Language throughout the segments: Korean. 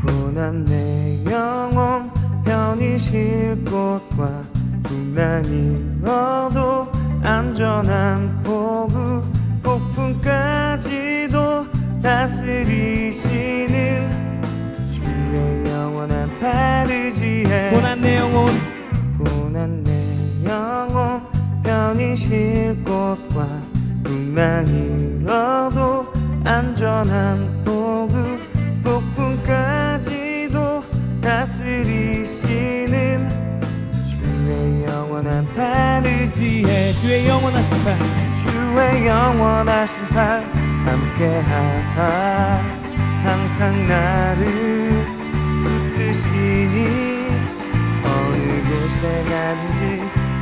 고난 내 영혼 편히 쉴 곳과 풍랑이 일어도 안전한 포구 폭풍까지도 다스리시는 주의 영원한 파르지에 고난 내 영혼 편히 쉴 곳과 풍랑이 일어도 안전한 포구 폭풍까지도 다스리시는 주의 영원한 파르지에 주의 영원하신 팔 주의 영원하신 팔 함께 하사 항상 나를 붙드시니 어느 곳에 가든지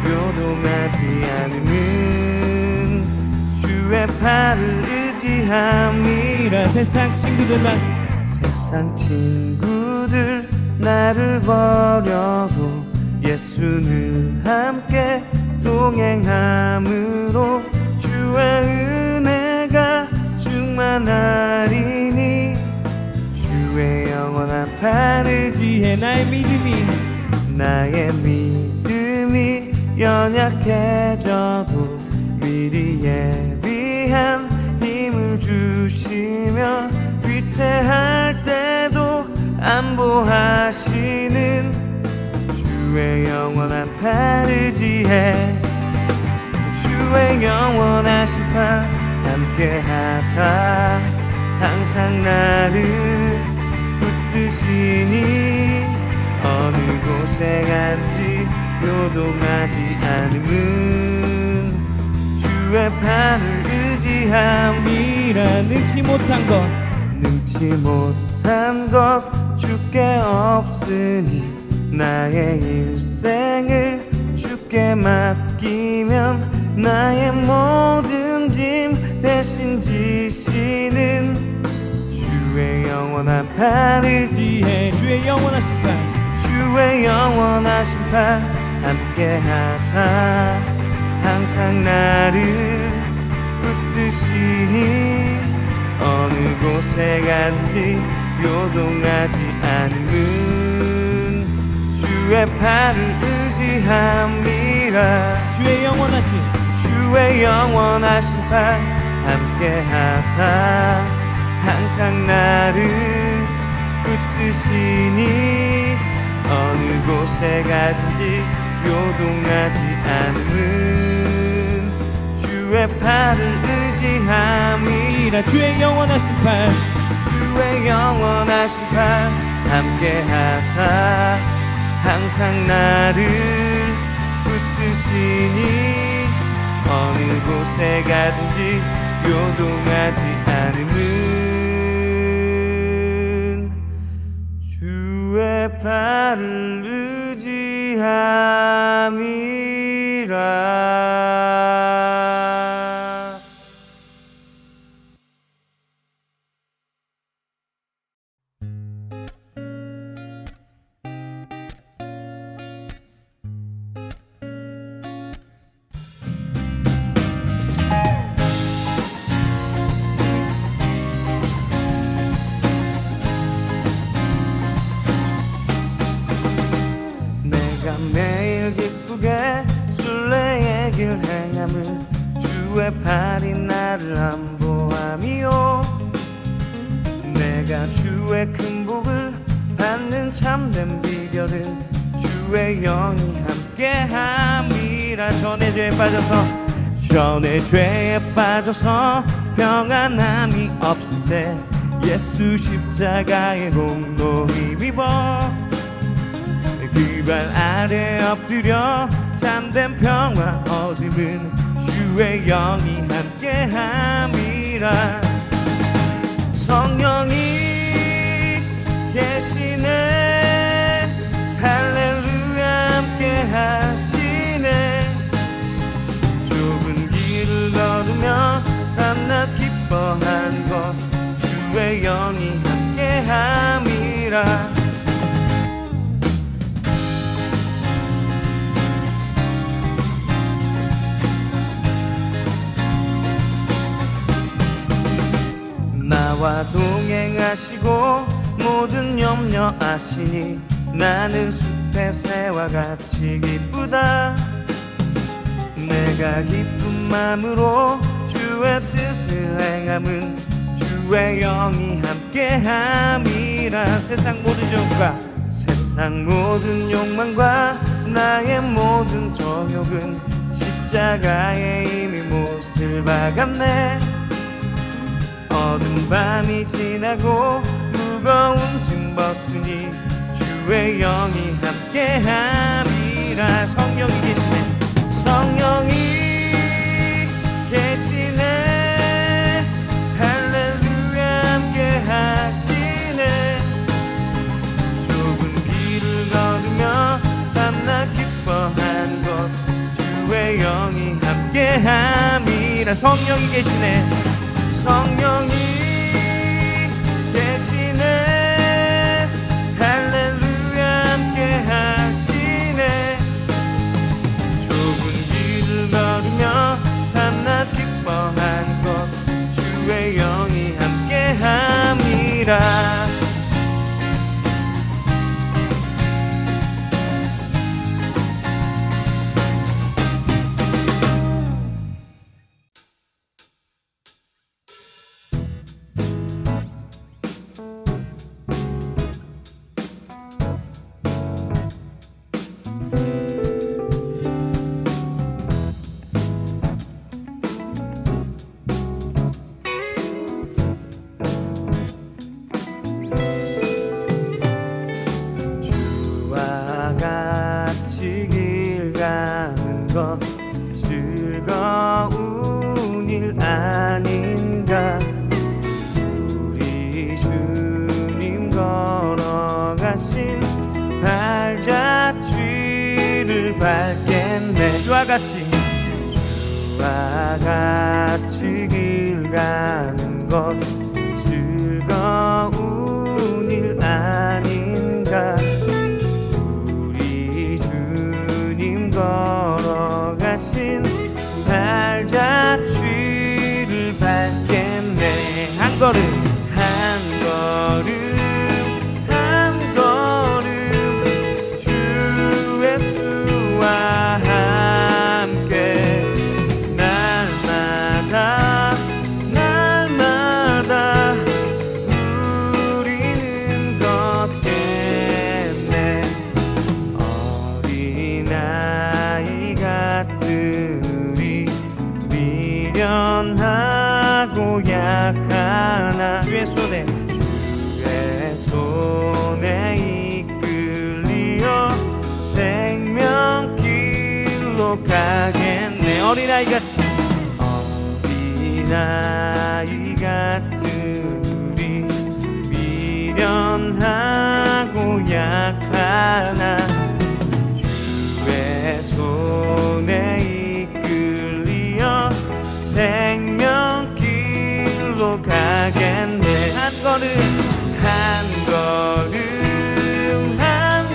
요동하지 않으면 주의 팔을 의지함이라. 세상 친구들 나를 버려도 예수는 함께 동행함으로 주의 은혜가 충만하리니 주의 영원한 파르지에 나의 믿음이 연약해져도 미리 예비한 힘을 주시며 위태할 때도 안보하시는 주의 영원한 파르지에 주의 영원하신 팔 함께 하사 항상 나를 붙드시니 어느 곳에 간지 요동하지 않으면 주의 팔을 의지함이라. 능치 못한 것 주께 없으니 나의 일생을 주께 맡기면 나의 모든 짐 대신 지시는 주의 영원한 파르지에 주의 영원하신 팔 함께 하사 항상 나를 붙드시니 어느 곳에 간지 요동하지 않으면 주의 팔을 의지함이라. 주의 영원하신 팔 함께 하사 항상 나를 붙드시니 어느 곳에 가든지 요동하지 않으면 주의 팔을 의지함이라. 주의 영원하신 팔 함께 하사 항상 나를 붙드시니 어느 곳에 가든지 요동하지 않으면 주의 팔을 의지함이라. 매일 기쁘게 순례의 길 행함을 주의 팔이 나를 안보함이요. 내가 주의 큰 복을 받는 참된 비결은 주의 영이 함께함이라. 전의 죄에 빠져서 평안함이 없을 때 예수 십자가의 공로 힘입어 그 발 아래 엎드려 참된 평화 얻음은 주의 영이 함께함이라. 성령이 계시네 할렐루야 함께하시네. 좁은 길을 걸으며 밤낮 기뻐하는 것 주의 영이 함께함이라. 아시고 모든 염려 아시니 나는 숲의 새와 같이 기쁘다. 내가 기쁜 마음으로 주의 뜻을 행함은 주의 영이 함께함이라. 세상 모든 욕과 세상 모든 욕망과 나의 모든 정욕은 십자가에 이미 못을 박았네. 어두운 밤이 지나고 무거운 짐 벗으니 주의 영이 함께함이라. 성령이 계시네. 성령이 계시네. 할렐루야 함께 하시네. 좁은 길을 걸으며 밤낮 기뻐하는 것 주의 영이 함께함이라. 성령이 계시네. 성령이 계시네. 할렐루야 함께 하시네. 걸으며 밤낮 기뻐하는 것 주의 영이 함께함이라. 즐거운 일 아닌가. 우리 주님 걸어가신 발자취를 밟겠네. 주와 같이 길 가는 것 즐거운 일 아닌가. 우리 주님 걸어가신 발자취를 밟겠네. 한 걸음 한 걸음 한 걸음 주 예수와 함께 날마다 날마다 우리는 걷겠네. 어린아이 같은 미련하고 약하나 주의 손에 이끌리어 생명길로 가겠네. 어린아이 같은 우리 미련하고 약하나 주의 손에 이끌리어 생명길로 가겠네. 한 걸음 한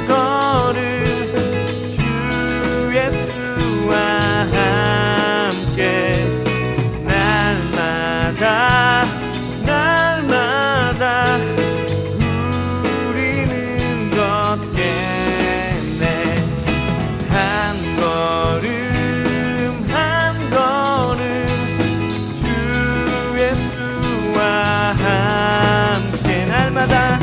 걸음 주 예수와 함께 날마다 날마다 우리는 걷겠네. 한 걸음 한 걸음 함께 날마다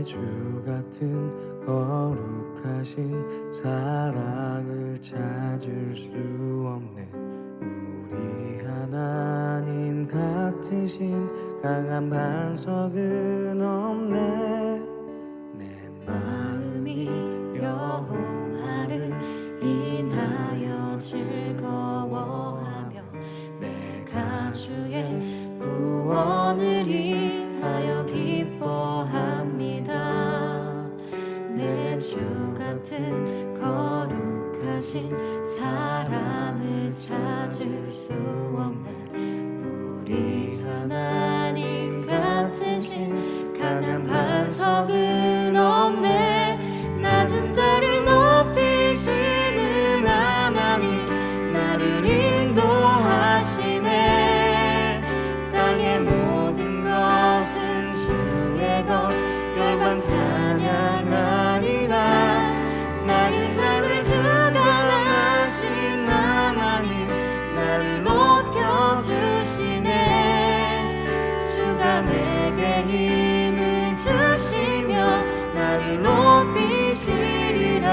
내 주 같은 거룩하신 사랑을 찾을 수 없네. 우리 하나님 같으신 강한 반석은 없네. 내 마음이 여호와를 인하여 즐거워하며 내가 주의 구원을 인하여 기뻐합니다. 내 주 같은 거룩하신 사람을 찾을 수 없네. 우리 하나님 같으신 강한 반석은 없네. 낮은 자를 높이시는 하나님 나를 인도하시네. 땅의 모든 것은 주의 것 열방 찬양하리라. 나의 삶을 주관하신 하나님 나를 높여주시네. 주가 내게 힘을 주시며 나를 높이시리라.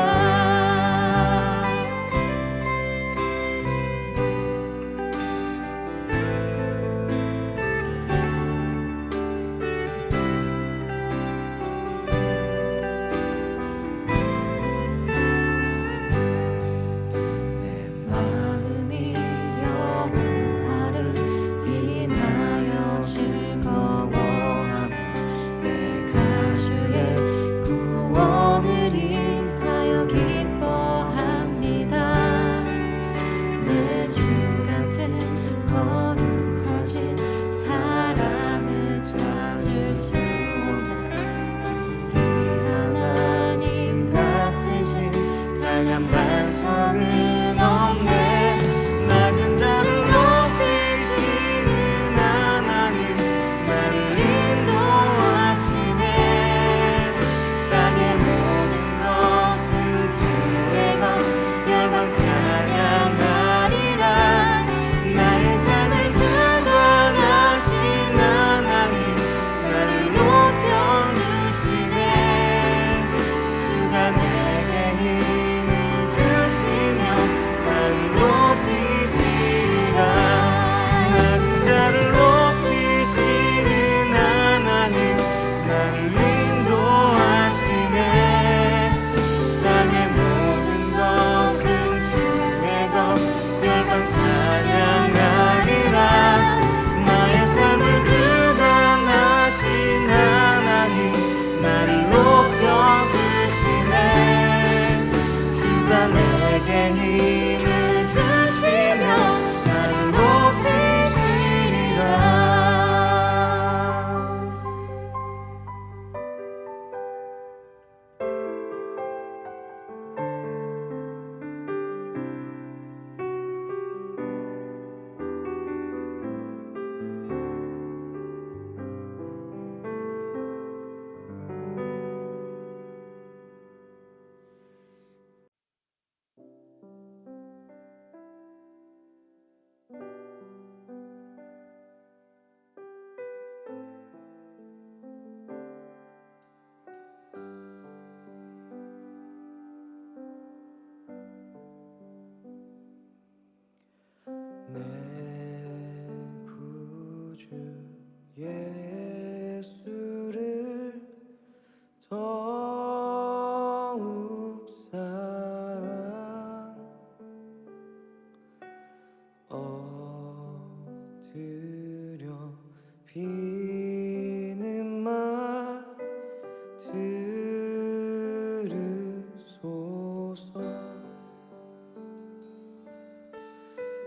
마음이 여호와를 인하여 즐거워하며 내가 주의 구원을 인하여 기뻐합니다. 내 주 같은 거룩하신 사람을 찾을 수 없네. 우리 하나님 같으신 강한 반석은 없네. 낮은 자를 높이시는 하나님 나를 인도하시네. 땅의 모든 것은 주의 것 열방 찬양하리라. 나의 삶을 주관하신 하나님 나를 높여주시네. 주가 내게 힘을 주시며 나를 높이시리라. 낮은 자를 높이시는 하나님 나를 인도하시네. 땅의 모든 것은 주의 것 열방 찬양하리라. 나의 삶을 주관하신 하나님 나를 높여주시네. 주가 내게 힘을 주시며 나를 높이시리라. 내 구주 예수를 더욱 사랑 엎드려 비는 말 들으소서.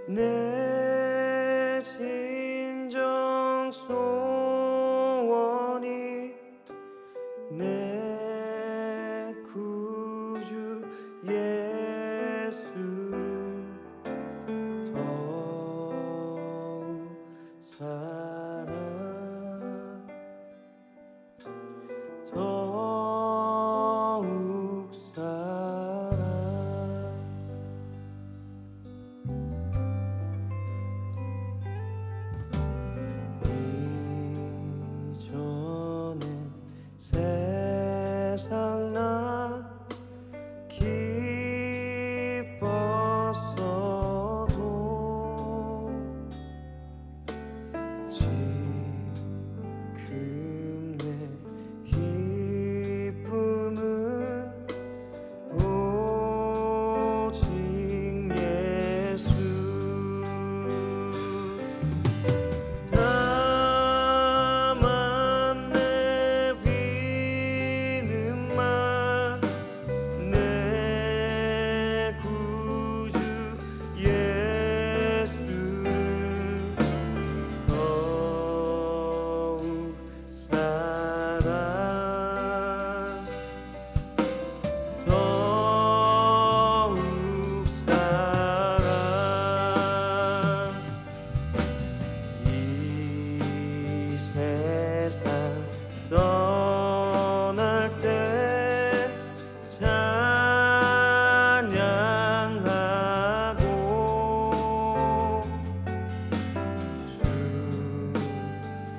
내 진정 소원이 내 구주 예수를 더욱 사랑 더욱 사랑 세상 나 기뻤어도 지금 내 기쁨은 오직 예수 다만 내비는 말 내 구주 예수를 더욱 사랑 더욱 사랑 이 세상 떠날 때 찬양하고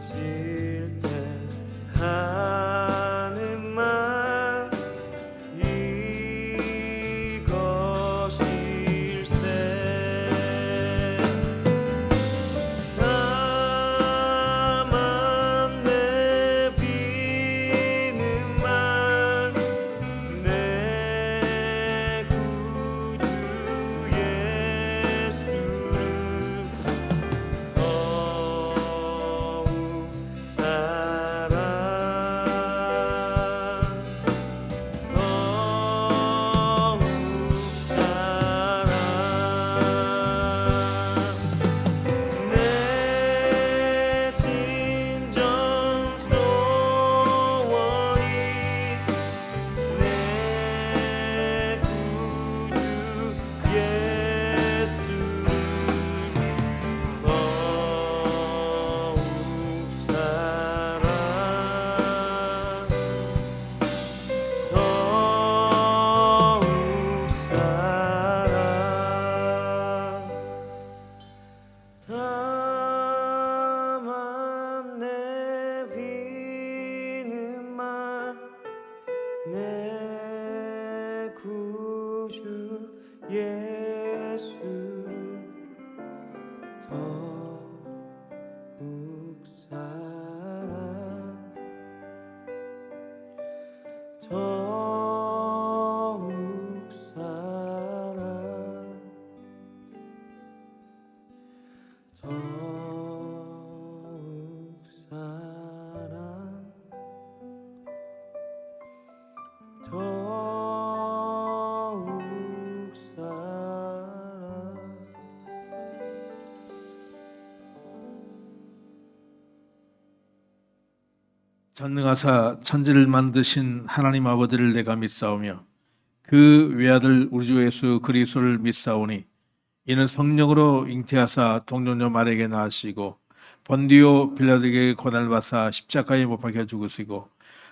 숨쉴 때 하는 말 이것일세 다만 내비는 말 내 구주 예수를 더욱 사랑 더욱 사랑 내 진정 소원이 내 구주 예수를 더욱 사랑 더욱 사랑 다만 내비는 말 내 구주 예수를 더욱 사랑 더욱 사랑 더욱 사랑 더욱 사랑 전능하사 천지를 만드신 하나님 아버지를 내가 믿사오며 그 외아들 우리 주 예수 그리스도를 믿사오니 이는 성령으로 잉태하사 동정녀 마리아에게 낳으시고 본디오 빌라도에게 고난을 받사 십자가에 못 박혀 죽으시고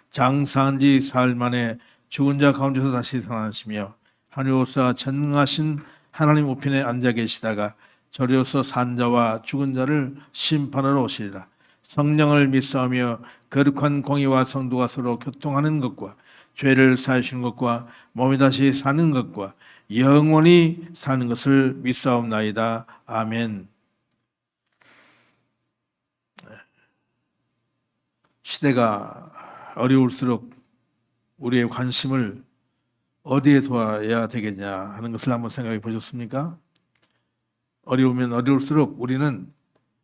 장사한 지 사흘 만에 죽은 자 가운데서 다시 살아나시며 하늘로서 전능하신 하나님 우편에 앉아 계시다가 저리로서 산 자와 죽은 자를 심판하러 오시리라. 성령을 믿사오며 거룩한 공의와 성도가 서로 교통하는 것과 죄를 사하시는 것과 몸이 다시 사는 것과 영원히 사는 것을 믿사옵나이다. 아멘. 시대가 어려울수록 우리의 관심을 어디에 둬야 되겠냐 하는 것을 한번 생각해 보셨습니까? 어려우면 어려울수록 우리는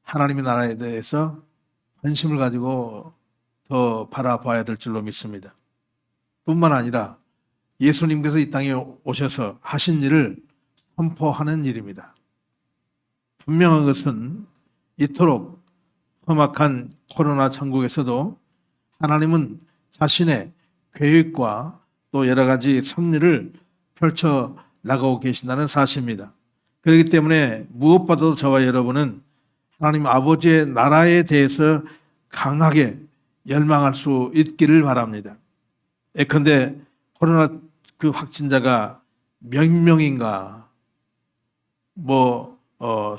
하나님의 나라에 대해서 관심을 가지고 더 바라봐야 될 줄로 믿습니다. 뿐만 아니라 예수님께서 이 땅에 오셔서 하신 일을 선포하는 일입니다. 분명한 것은 이토록 험악한 코로나 천국에서도 하나님은 자신의 계획과 또 여러 가지 섭리를 펼쳐 나가고 계신다는 사실입니다. 그렇기 때문에 무엇보다도 저와 여러분은 하나님 아버지의 나라에 대해서 강하게 열망할 수 있기를 바랍니다. 예컨대 코로나 그 확진자가 몇 명인가,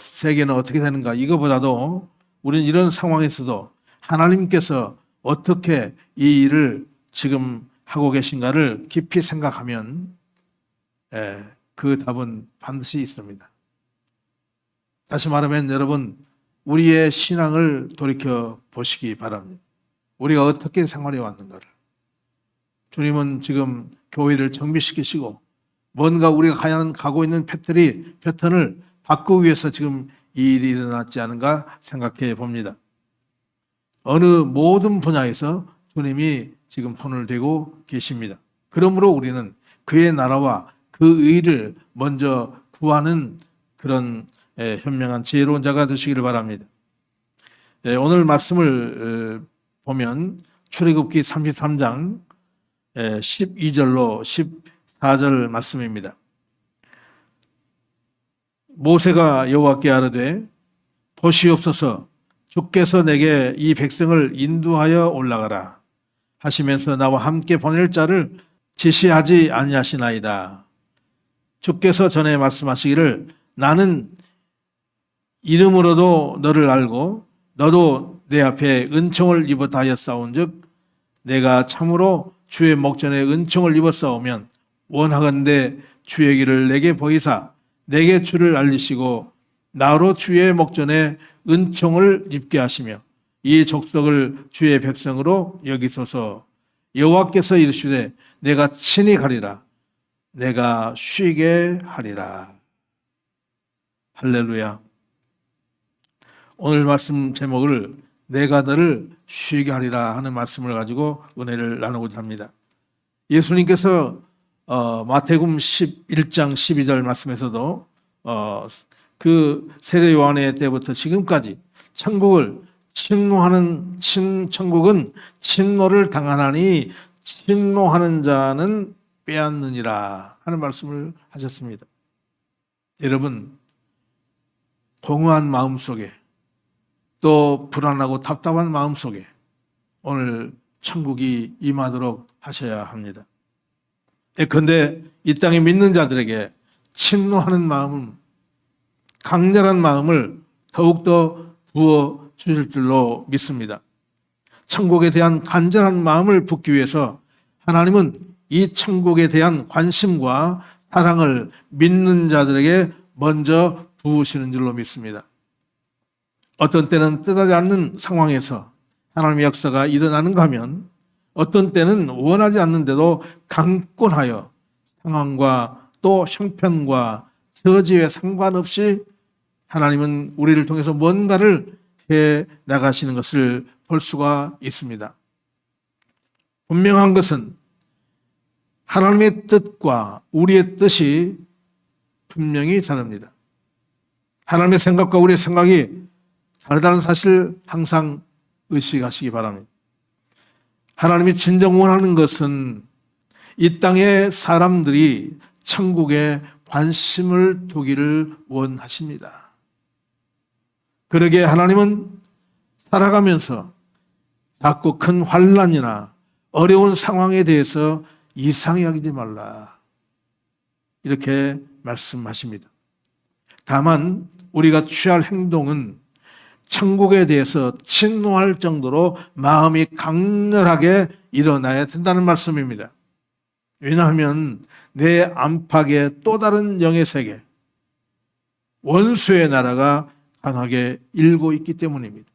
세계는 어떻게 되는가, 이거보다도 우리는 이런 상황에서도 하나님께서 어떻게 이 일을 지금 하고 계신가를 깊이 생각하면 그 답은 반드시 있습니다. 다시 말하면 여러분, 우리의 신앙을 돌이켜 보시기 바랍니다. 우리가 어떻게 생활해 왔는가를. 주님은 지금 교회를 정비시키시고 뭔가 우리가 가고 있는 패턴을 바꾸기 위해서 지금 이 일이 일어났지 않은가 생각해 봅니다. 어느 모든 분야에서 주님이 지금 손을 대고 계십니다. 그러므로 우리는 그의 나라와 그 의를 먼저 구하는 그런 현명한 지혜로운 자가 되시기를 바랍니다. 오늘 말씀을 보면 출애굽기 33장 12절로 14절 말씀입니다. 모세가 여호와께 아뢰되 보시옵소서 주께서 내게 이 백성을 인도하여 올라가라 하시면서 나와 함께 보낼 자를 지시하지 아니하시나이다. 주께서 전에 말씀하시기를 나는 이름으로도 너를 알고 너도 내 앞에 은총을 입었다 하였사온즉 내가 참으로 주의 목전에 은총을 입었사오면 원하건대 주의 길을 내게 보이사 내게 주를 알리시고 나로 주의 목전에 은총을 입게 하시며 이 족속을 주의 백성으로 여기소서. 여호와께서 이르시되 내가 친히 가리라 내가 쉬게 하리라. 할렐루야. 오늘 말씀 제목을 내가 너를 쉬게 하리라 하는 말씀을 가지고 은혜를 나누고자 합니다. 예수님께서 마태복음 11장 12절 말씀에서도 그 세례 요한의 때부터 지금까지 천국은 침노를 당하나니 침노하는 자는 빼앗느니라 하는 말씀을 하셨습니다. 여러분, 공허한 마음 속에 또 불안하고 답답한 마음 속에 오늘 천국이 임하도록 하셔야 합니다. 그런데 이 땅에 믿는 자들에게 침노하는 마음, 강렬한 마음을 더욱더 부어 주실 줄로 믿습니다. 천국에 대한 간절한 마음을 붓기 위해서 하나님은 이 천국에 대한 관심과 사랑을 믿는 자들에게 먼저 부으시는 줄로 믿습니다. 어떤 때는 뜻하지 않는 상황에서 하나님의 역사가 일어나는가 하면 어떤 때는 원하지 않는데도 강권하여 상황과 또 형편과 처지에 상관없이 하나님은 우리를 통해서 뭔가를 해 나가시는 것을 볼 수가 있습니다. 분명한 것은 하나님의 뜻과 우리의 뜻이 분명히 다릅니다. 하나님의 생각과 우리의 생각이 다르다는 사실 항상 의식하시기 바랍니다. 하나님이 진정 원하는 것은 이 땅의 사람들이 천국에 관심을 두기를 원하십니다. 그러기에 하나님은 살아가면서 자꾸 큰 환난이나 어려운 상황에 대해서 이상히 여기지 말라 이렇게 말씀하십니다. 다만 우리가 취할 행동은 천국에 대해서 침노할 정도로 마음이 강렬하게 일어나야 된다는 말씀입니다. 왜냐하면 내 안팎에 또 다른 영의 세계, 원수의 나라가 강하게 일고 있기 때문입니다.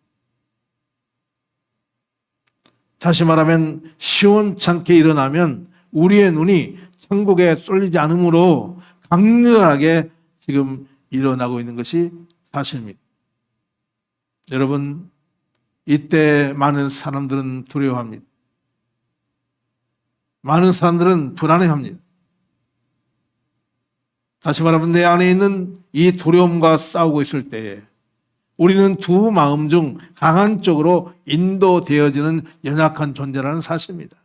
다시 말하면 시원찮게 일어나면 우리의 눈이 천국에 쏠리지 않으므로 강렬하게 지금 일어나고 있는 것이 사실입니다. 여러분, 이때 많은 사람들은 두려워합니다. 많은 사람들은 불안해합니다. 다시 말하면 내 안에 있는 이 두려움과 싸우고 있을 때에 우리는 두 마음 중 강한 쪽으로 인도되어지는 연약한 존재라는 사실입니다.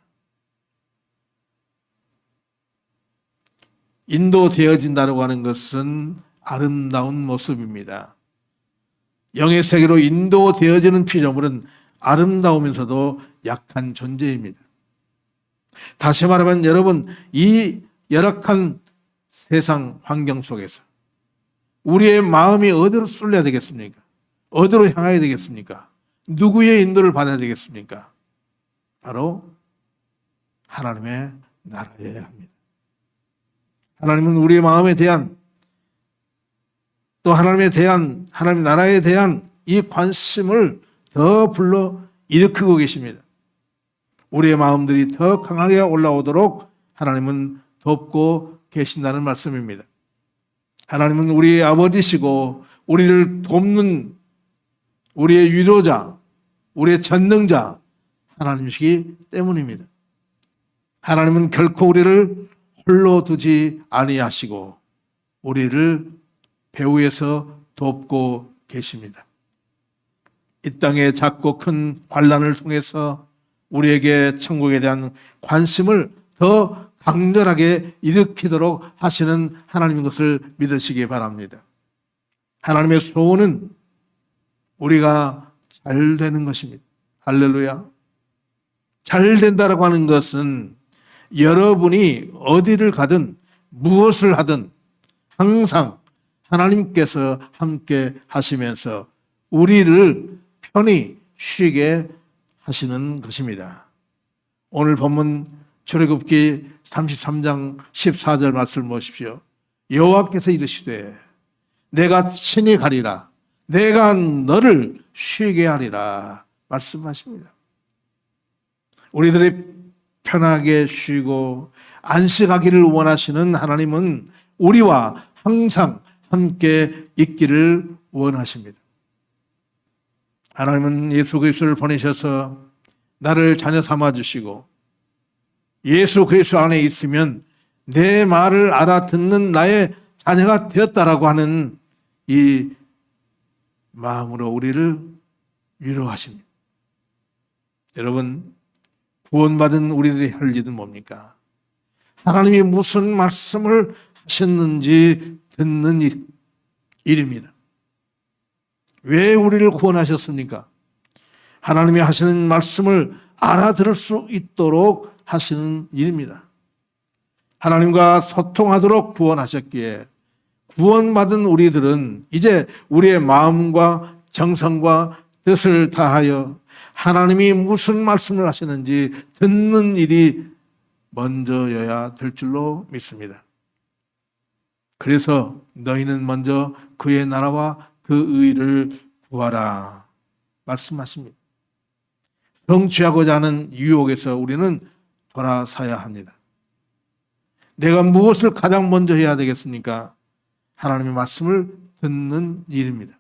인도되어진다고 하는 것은 아름다운 모습입니다. 영의 세계로 인도되어지는 피조물은 아름다우면서도 약한 존재입니다. 다시 말하면 여러분, 이 열악한 세상 환경 속에서 우리의 마음이 어디로 쏠려야 되겠습니까? 어디로 향해야 되겠습니까? 누구의 인도를 받아야 되겠습니까? 바로 하나님의 나라여야 합니다. 하나님은 우리의 마음에 대한 또 하나님 나라에 대한 이 관심을 더 불러 일으키고 계십니다. 우리의 마음들이 더 강하게 올라오도록 하나님은 돕고 계신다는 말씀입니다. 하나님은 우리의 아버지시고 우리를 돕는 우리의 위로자, 우리의 전능자 하나님이시기 때문입니다. 하나님은 결코 우리를 홀로 두지 아니하시고 우리를 배후에서 돕고 계십니다. 이 땅의 작고 큰 환난을 통해서 우리에게 천국에 대한 관심을 더 강렬하게 일으키도록 하시는 하나님인 것을 믿으시기 바랍니다. 하나님의 소원은 우리가 잘 되는 것입니다. 할렐루야. 잘 된다라고 하는 것은 여러분이 어디를 가든 무엇을 하든 항상 하나님께서 함께 하시면서 우리를 편히 쉬게 하시는 것입니다. 오늘 본문 출애굽기 33장 14절 말씀을 보십시오. 여호와께서 이르시되 내가 친히 가리라 내가 너를 쉬게 하리라 말씀하십니다. 우리들이 편하게 쉬고 안식하기를 원하시는 하나님은 우리와 항상 함께 있기를 원하십니다. 하나님은 예수 그리스도를 보내셔서 나를 자녀 삼아 주시고 예수 그리스도 안에 있으면 내 말을 알아듣는 나의 자녀가 되었다라고 하는 이 마음으로 우리를 위로하십니다. 여러분, 구원받은 우리들이 할 일은 뭡니까? 하나님이 무슨 말씀을 하셨는지 듣는 일입니다. 왜 우리를 구원하셨습니까? 하나님이 하시는 말씀을 알아들을 수 있도록 하시는 일입니다. 하나님과 소통하도록 구원하셨기에 구원받은 우리들은 이제 우리의 마음과 정성과 뜻을 다하여 하나님이 무슨 말씀을 하시는지 듣는 일이 먼저여야 될 줄로 믿습니다. 그래서 너희는 먼저 그의 나라와 그 의를 구하라 말씀하십니다. 성취하고자 하는 유혹에서 우리는 돌아서야 합니다. 내가 무엇을 가장 먼저 해야 되겠습니까? 하나님의 말씀을 듣는 일입니다.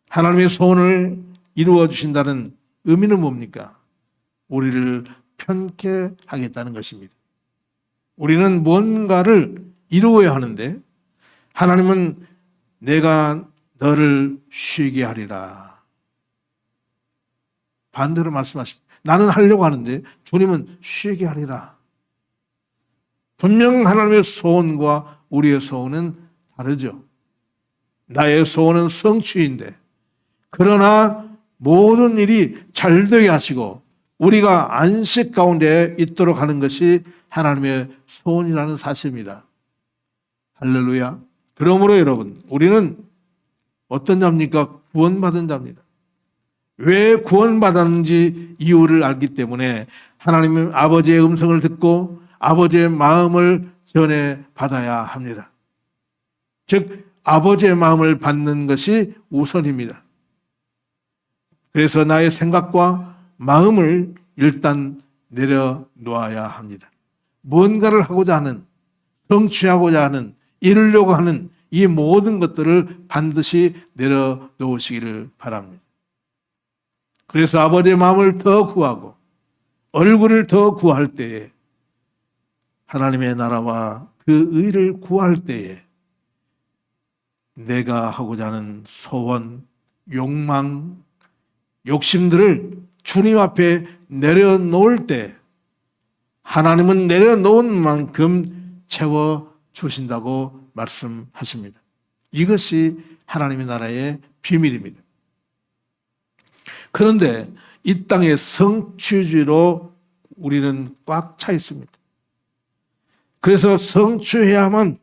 하나님의 소원을 이루어 주신다는 의미는 뭡니까? 우리를 편케 하겠다는 것입니다. 우리는 뭔가를 이루어야 하는데 하나님은 내가 너를 쉬게 하리라. 반대로 말씀하십니다. 나는 하려고 하는데 주님은 쉬게 하리라. 분명 하나님의 소원과 우리의 소원은 다르죠. 나의 소원은 성취인데 그러나 모든 일이 잘 되게 하시고 우리가 안식 가운데 있도록 하는 것이 하나님의 소원이라는 사실입니다. 할렐루야. 그러므로 여러분, 우리는 어떤 자입니까? 구원받은 자입니다. 왜 구원받았는지 이유를 알기 때문에 하나님의 아버지의 음성을 듣고 아버지의 마음을 전해 받아야 합니다. 즉 아버지의 마음을 받는 것이 우선입니다. 그래서 나의 생각과 마음을 일단 내려놓아야 합니다. 뭔가를 하고자 하는, 성취하고자 하는, 이루려고 하는 이 모든 것들을 반드시 내려놓으시기를 바랍니다. 그래서 아버지의 마음을 더 구하고 얼굴을 더 구할 때에 하나님의 나라와 그 의를 구할 때에 내가 하고자 하는 소원, 욕망, 욕심들을 주님 앞에 내려놓을 때 하나님은 내려놓은 만큼 채워주신다고 말씀하십니다. 이것이 하나님의 나라의 비밀입니다. 그런데 이 땅의 성취주의로 우리는 꽉 차 있습니다. 그래서 성취해야만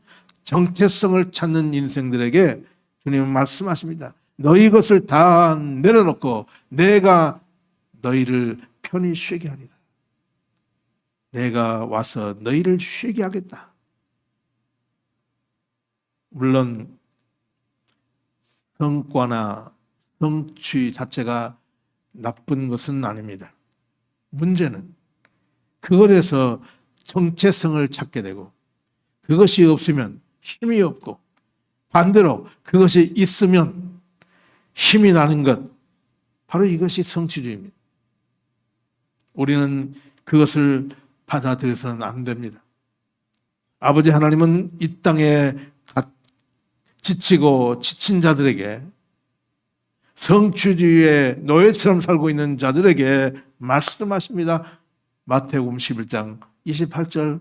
정체성을 찾는 인생들에게 주님은 말씀하십니다. 너희 것을 다 내려놓고 내가 너희를 편히 쉬게 하리라. 내가 와서 너희를 쉬게 하겠다. 물론 성과나 성취 자체가 나쁜 것은 아닙니다. 문제는 그것에서 정체성을 찾게 되고 그것이 없으면 힘이 없고 반대로 그것이 있으면 힘이 나는 것, 바로 이것이 성취주의입니다. 우리는 그것을 받아들여서는 안 됩니다. 아버지 하나님은 이 땅에 지치고 지친 자들에게, 성취주의의 노예처럼 살고 있는 자들에게 말씀하십니다. 마태복음 11장 28절,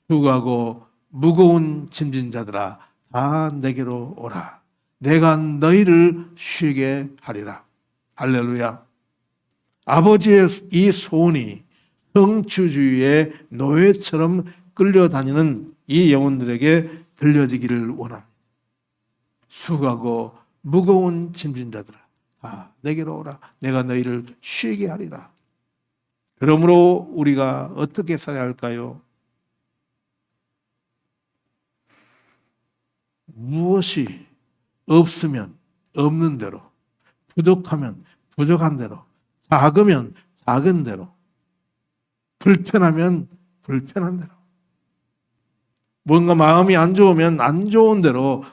수고하고 무거운 짐진 자들아 다 내게로 오라. 내가 너희를 쉬게 하리라. 할렐루야. 아버지의 이 소원이 성취주의의 노예처럼 끌려다니는 이 영혼들에게 들려지기를 원합니다. 수고하고 무거운 짐진 자들아 내게로 오라. 내가 너희를 쉬게 하리라. 그러므로 우리가 어떻게 살아야 할까요? 무엇이 없으면 없는 대로, 부족하면 부족한 대로, 작으면 작은 대로, 불편하면 불편한 대로, 뭔가 마음이 안 좋으면 안 좋은 대로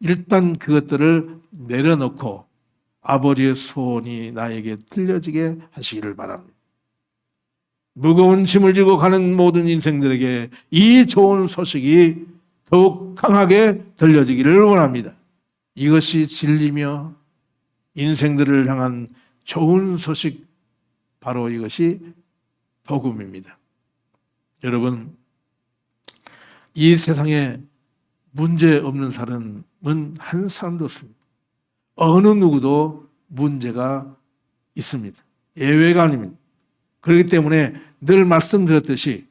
일단 그것들을 내려놓고 아버지의 소원이 나에게 들려지게 하시기를 바랍니다. 무거운 짐을 지고 가는 모든 인생들에게 이 좋은 소식이 더욱 강하게 들려지기를 원합니다. 이것이 진리며 인생들을 향한 좋은 소식, 바로 이것이 복음입니다. 여러분, 이 세상에 문제 없는 사람은 한 사람도 없습니다. 어느 누구도 문제가 있습니다. 예외가 아닙니다. 그렇기 때문에 늘 말씀드렸듯이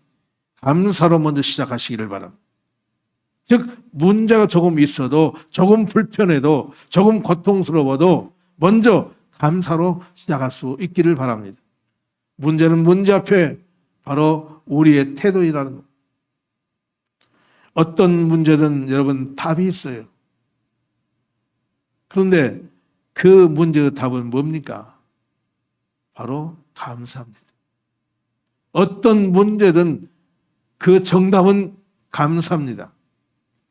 감사로 먼저 시작하시기를 바랍니다. 즉 문제가 조금 있어도, 조금 불편해도, 조금 고통스러워도 먼저 감사로 시작할 수 있기를 바랍니다. 문제는 문제 앞에 바로 우리의 태도이라는 것. 어떤 문제든 여러분 답이 있어요. 그런데 그 문제의 답은 뭡니까? 바로 감사합니다. 어떤 문제든 그 정답은 감사합니다.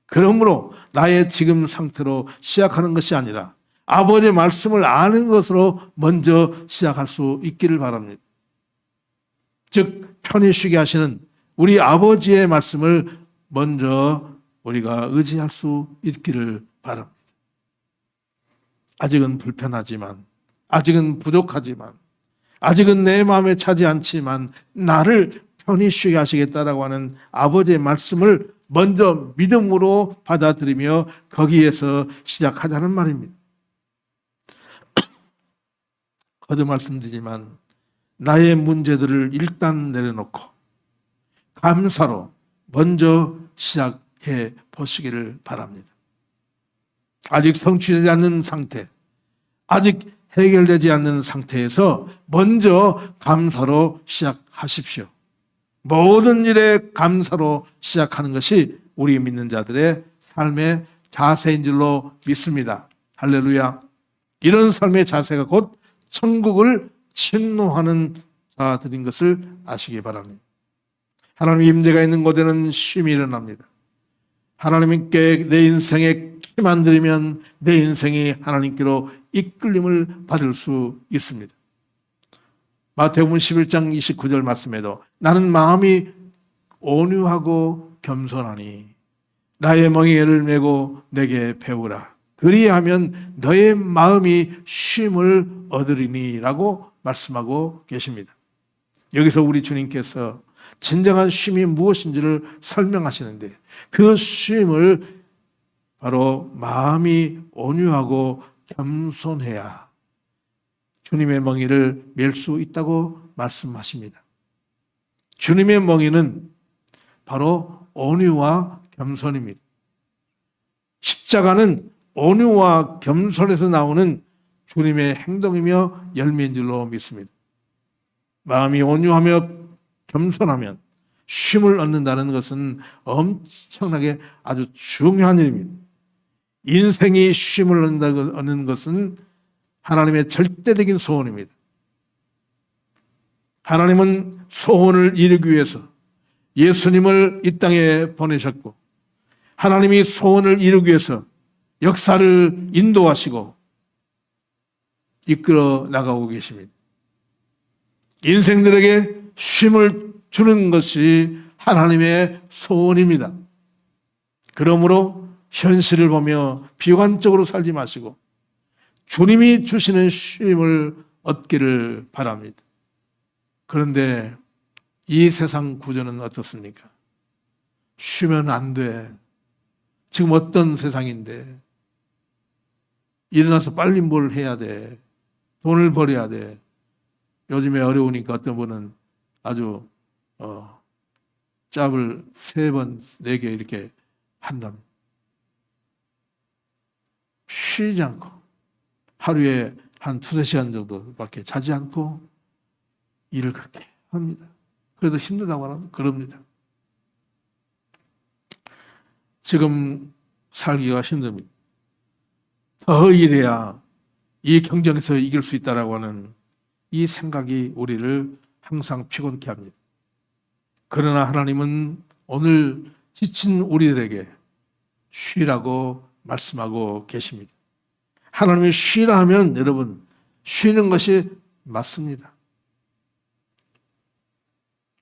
그러므로 나의 지금 상태로 시작하는 것이 아니라 아버지의 말씀을 아는 것으로 먼저 시작할 수 있기를 바랍니다. 즉 편히 쉬게 하시는 우리 아버지의 말씀을 먼저 우리가 의지할 수 있기를 바랍니다. 아직은 불편하지만, 아직은 부족하지만, 아직은 내 마음에 차지 않지만 나를 편히 쉬게 하시겠다라고 하는 아버지의 말씀을 먼저 믿음으로 받아들이며 거기에서 시작하자는 말입니다. 거듭 말씀드리지만 나의 문제들을 일단 내려놓고 감사로 먼저 시작해 보시기를 바랍니다. 아직 성취되지 않는 상태, 아직 해결되지 않는 상태에서 먼저 감사로 시작하십시오. 모든 일에 감사로 시작하는 것이 우리 믿는 자들의 삶의 자세인 줄로 믿습니다. 할렐루야. 이런 삶의 자세가 곧 천국을 침노하는 자들인 것을 아시기 바랍니다. 하나님의 임재가 있는 곳에는 쉼이 일어납니다. 하나님께 내 인생에 키만 들이면 내 인생이 하나님께로 이끌림을 받을 수 있습니다. 마태복음 11장 29절 말씀에도 나는 마음이 온유하고 겸손하니 나의 멍에를 메고 내게 배우라. 그리하면 너의 마음이 쉼을 얻으리니 라고 말씀하고 계십니다. 여기서 우리 주님께서 진정한 쉼이 무엇인지를 설명하시는데 그 쉼을 바로 마음이 온유하고 겸손해야 주님의 멍에를 맬 수 있다고 말씀하십니다. 주님의 멍에는 바로 온유와 겸손입니다. 십자가는 온유와 겸손에서 나오는 주님의 행동이며 열매인 줄로 믿습니다. 마음이 온유하며 겸손하면 쉼을 얻는다는 것은 엄청나게 아주 중요한 일입니다. 인생이 쉼을 얻는 것은 하나님의 절대적인 소원입니다. 하나님은 소원을 이루기 위해서 예수님을 이 땅에 보내셨고, 하나님이 소원을 이루기 위해서 역사를 인도하시고 이끌어 나가고 계십니다. 인생들에게 쉼을 주는 것이 하나님의 소원입니다. 그러므로 현실을 보며 비관적으로 살지 마시고 주님이 주시는 쉼을 얻기를 바랍니다. 그런데 이 세상 구조는 어떻습니까? 쉬면 안 돼. 지금 어떤 세상인데 일어나서 빨리 뭘 해야 돼. 돈을 벌어야 돼. 요즘에 어려우니까 어떤 분은 아주 짭을 3번, 4개 이렇게 한답니다. 쉬지 않고 하루에 한 2-3시간 정도밖에 자지 않고 일을 그렇게 합니다. 그래도 힘들다고 그럽니다. 지금 살기가 힘듭니다. 더 일해야 이 경쟁에서 이길 수 있다라고 하는 이 생각이 우리를 항상 피곤케 합니다. 그러나 하나님은 오늘 지친 우리들에게 쉬라고 말씀하고 계십니다. 하나님이 쉬라 하면 여러분 쉬는 것이 맞습니다.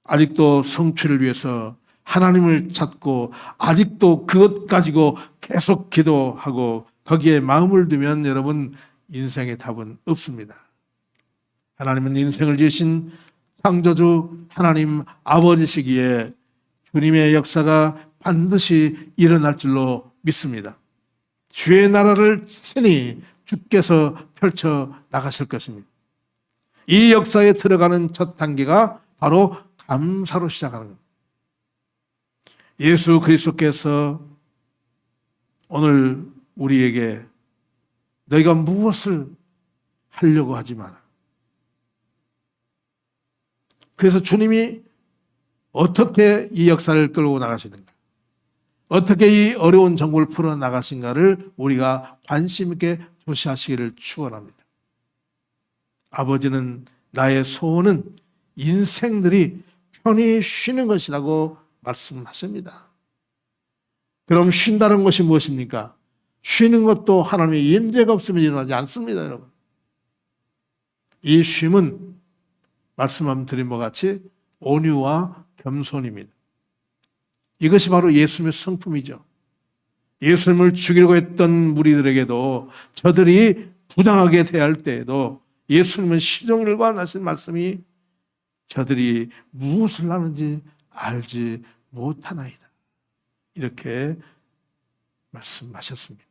아직도 성취를 위해서 하나님을 찾고 아직도 그것 가지고 계속 기도하고 거기에 마음을 두면 여러분 인생의 답은 없습니다. 하나님은 인생을 지으신 창조주 하나님 아버지시기에 주님의 역사가 반드시 일어날 줄로 믿습니다. 주의 나라를 친히 주께서 펼쳐 나가실 것입니다. 이 역사에 들어가는 첫 단계가 바로 감사로 시작하는 겁니다. 예수 그리스도께서 오늘 우리에게 너희가 무엇을 하려고 하지 마라. 그래서 주님이 어떻게 이 역사를 끌고 나가시는가, 어떻게 이 어려운 정부를 풀어나가신가를 우리가 관심 있게 조시하시기를 축원합니다. 아버지는 나의 소원은 인생들이 편히 쉬는 것이라고 말씀하십니다. 그럼 쉰다는 것이 무엇입니까? 쉬는 것도 하나님의 임재가 없으면 일어나지 않습니다, 여러분. 이 쉼은 말씀 드린 것 같이 온유와 겸손입니다. 이것이 바로 예수님의 성품이죠. 예수님을 죽이려고 했던 무리들에게도 저들이 부당하게 대할 때에도 예수님은 시종일관 하신 말씀이 저들이 무엇을 하는지 알지 못하나이다. 이렇게 말씀하셨습니다.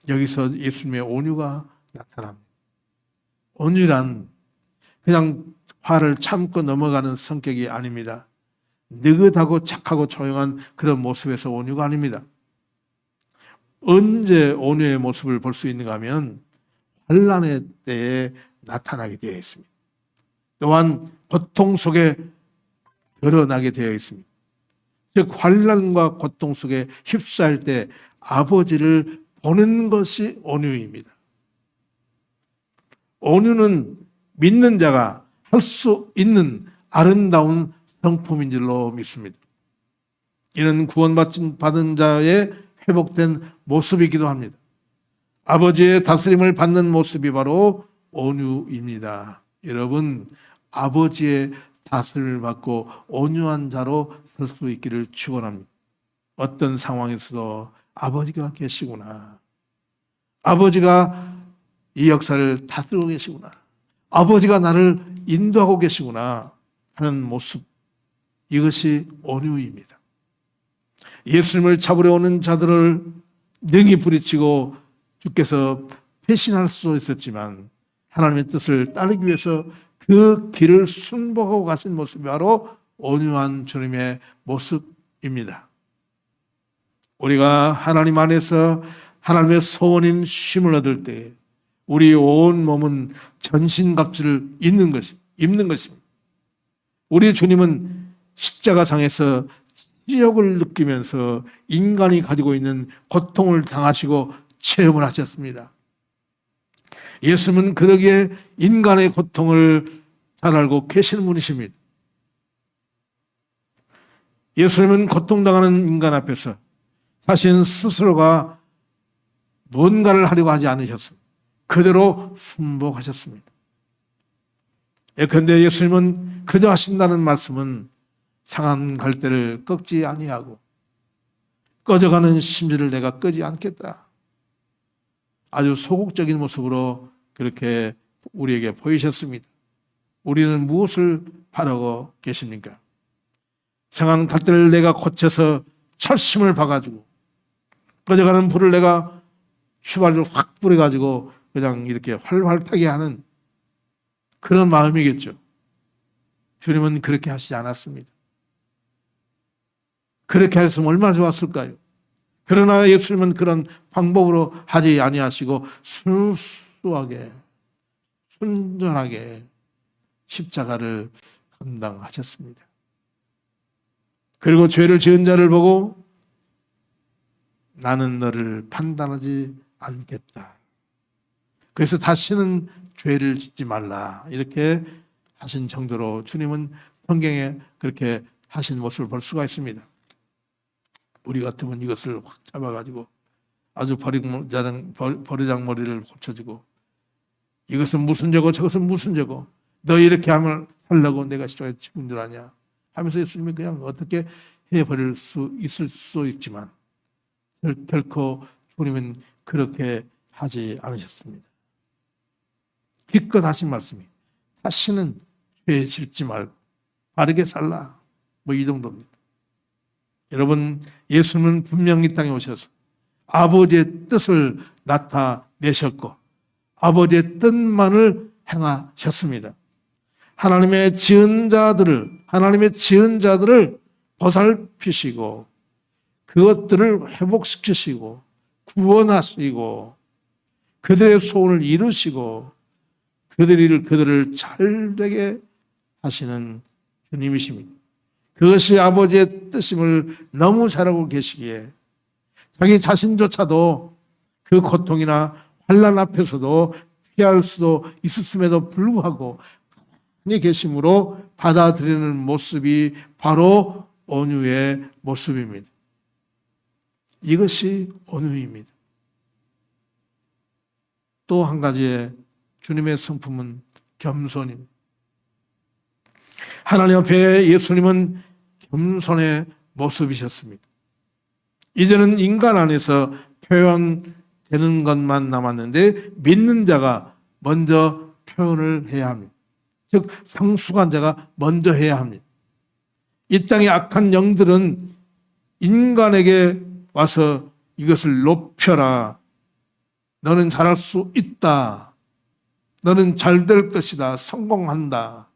여기서 예수님의 온유가 나타납니다. 온유란 그냥 화를 참고 넘어가는 성격이 아닙니다. 느긋하고 착하고 조용한 그런 모습에서 온유가 아닙니다. 언제 온유의 모습을 볼 수 있는가 하면 환난의 때에 나타나게 되어 있습니다. 또한 고통 속에 드러나게 되어 있습니다. 즉 환난과 고통 속에 휩싸일 때 아버지를 보는 것이 온유입니다. 온유는 믿는 자가 할 수 있는 아름다운 성품인 줄로 믿습니다. 이는 구원받은 자의 회복된 모습이기도 합니다. 아버지의 다스림을 받는 모습이 바로 온유입니다. 여러분, 아버지의 다스림을 받고 온유한 자로 설 수 있기를 축원합니다. 어떤 상황에서도 아버지가 계시구나. 아버지가 이 역사를 다스리고 계시구나. 아버지가 나를 인도하고 계시구나 하는 모습, 이것이 온유입니다. 예수님을 잡으려 오는 자들을 능히 부딪히고 주께서 배신할 수 있었지만 하나님의 뜻을 따르기 위해서 그 길을 순복하고 가신 모습이 바로 온유한 주님의 모습입니다. 우리가 하나님 안에서 하나님의 소원인 쉼을 얻을 때 우리 온 몸은 전신갑주를 입는 것입니다. 우리 주님은 십자가상에서 지옥을 느끼면서 인간이 가지고 있는 고통을 당하시고 체험을 하셨습니다. 예수님은 그러기에 인간의 고통을 잘 알고 계시는 분이십니다. 예수님은 고통당하는 인간 앞에서 자신 스스로가 뭔가를 하려고 하지 않으셨습니다. 그대로 순복하셨습니다. 예컨대 예수님은 그저 하신다는 말씀은 상한 갈대를 꺾지 아니하고 꺼져가는 심지를 내가 끄지 않겠다. 아주 소극적인 모습으로 그렇게 우리에게 보이셨습니다. 우리는 무엇을 바라고 계십니까? 상한 갈대를 내가 고쳐서 철심을 봐가지고 꺼져가는 불을 내가 휘발유를 확 뿌려가지고 그냥 이렇게 활활 타게 하는 그런 마음이겠죠. 주님은 그렇게 하시지 않았습니다. 그렇게 했으면 얼마나 좋았을까요? 그러나 예수님은 그런 방법으로 하지 아니하시고 순수하게 순전하게 십자가를 감당하셨습니다. 그리고 죄를 지은 자를 보고 나는 너를 판단하지 않겠다. 그래서 다시는 죄를 짓지 말라. 이렇게 하신 정도로 주님은 성경에 그렇게 하신 모습을 볼 수가 있습니다. 우리 같으면 이것을 확 잡아가지고 아주 버리장머리를 고쳐주고 이것은 무슨 죄고 저것은 무슨 죄고 너 이렇게 하려고 내가 십자가에 죽은 줄 아냐 하면서 예수님이 그냥 어떻게 해버릴 수 있을 수 있지만 결코 주님은 그렇게 하지 않으셨습니다. 기껏 하신 말씀이 다시는 죄 짓지 말고 바르게 살라 뭐 이 정도입니다. 여러분 예수님은 분명히 땅에 오셔서 아버지의 뜻을 나타내셨고 아버지의 뜻만을 행하셨습니다. 하나님의 지은 자들을 보살피시고 그것들을 회복시키시고 구원하시고 그들의 소원을 이루시고 그들을 잘되게 하시는 주님이십니다. 그것이 아버지의 뜻임을 너무 잘 알고 계시기에 자기 자신조차도 그 고통이나 환난 앞에서도 피할 수도 있었음에도 불구하고 가만히 계심으로 받아들이는 모습이 바로 온유의 모습입니다. 이것이 온유입니다. 또 한 가지의 주님의 성품은 겸손입니다. 하나님 앞에 예수님은 겸손의 모습이셨습니다. 이제는 인간 안에서 표현되는 것만 남았는데 믿는 자가 먼저 표현을 해야 합니다. 즉 성숙한 자가 먼저 해야 합니다. 이 땅의 악한 영들은 인간에게 와서 이것을 높여라. 너는 잘할 수 있다. 너는 잘 될 것이다. 성공한다.